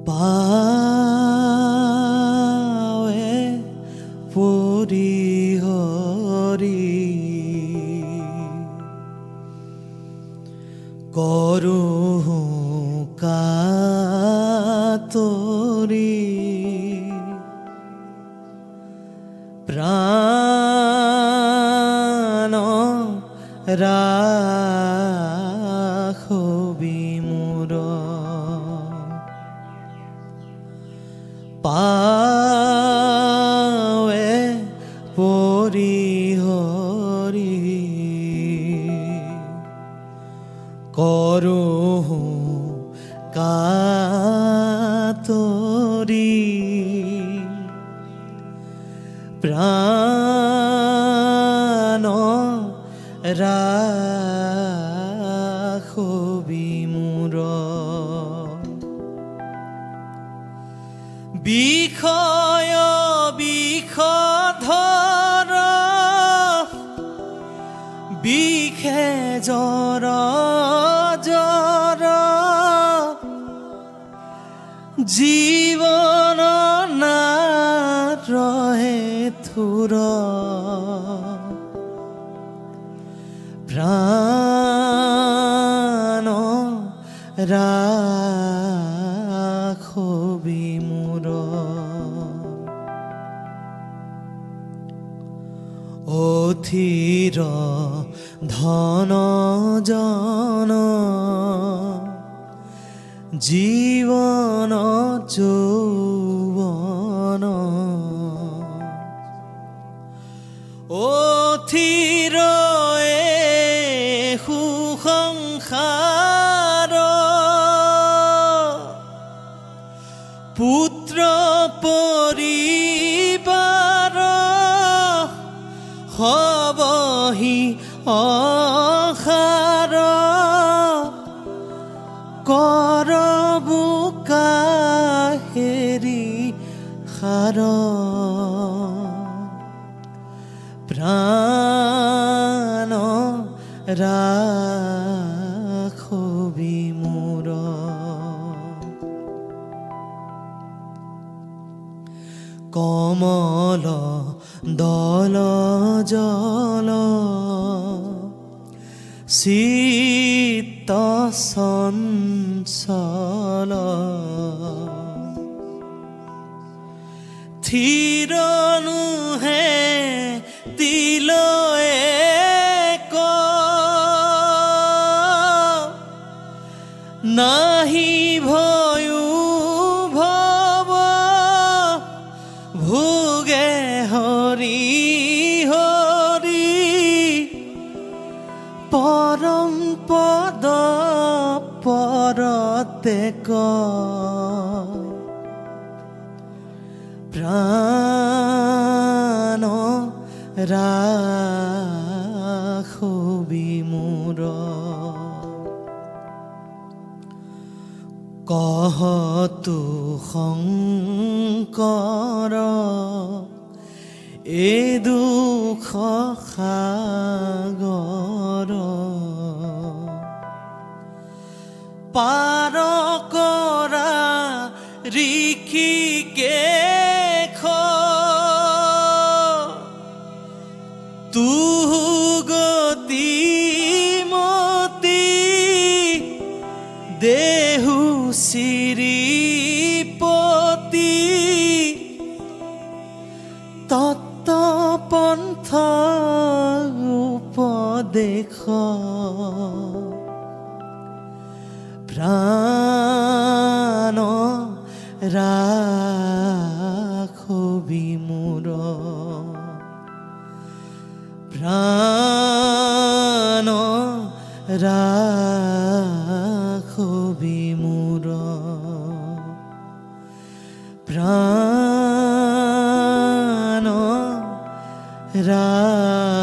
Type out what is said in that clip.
পাৱে পৰিহৰি কৰোঁ কাতৰি প্ৰাণ ৰাখবি মোৰ পাৱে পৰিহৰি কৰোঁ কাতৰি প্ৰাণ ৰাখবি মোৰ বিষয় বিষধৰ বিষে জ্বৰ জ্বৰ জীৱন নাৰহে থুৰ প্ৰাণ ৰাখবি মোৰ অথিৰ ধন জন জীৱন যৌৱন অথিৰ সুসংসাৰ পুত্ৰ পৰিবাৰ হবহি অসাৰ কৰবো কাহেৰি সাৰ প্ৰাণ ৰাখবি মোৰ কমল দল জল চিত্ত চঞ্চল থিৰ নুহে তিল এক নাহি ভয়ো ভৱ ভোগে হৰি হৰি পৰম পদ পৰতেক প্ৰাণ ৰাখবি মোৰ কহতু শংকৰ এই দুখ সাগৰ পাৰ কৰা ঋষিকেশ তুহু গতি মতি দেহু শ্ৰীপতি তত্ত পন্থ উপদেশ প্ৰাণ ৰাখবি মোৰ প্ৰাণ ৰাখবি মোৰ প্ৰাণ ৰাখবি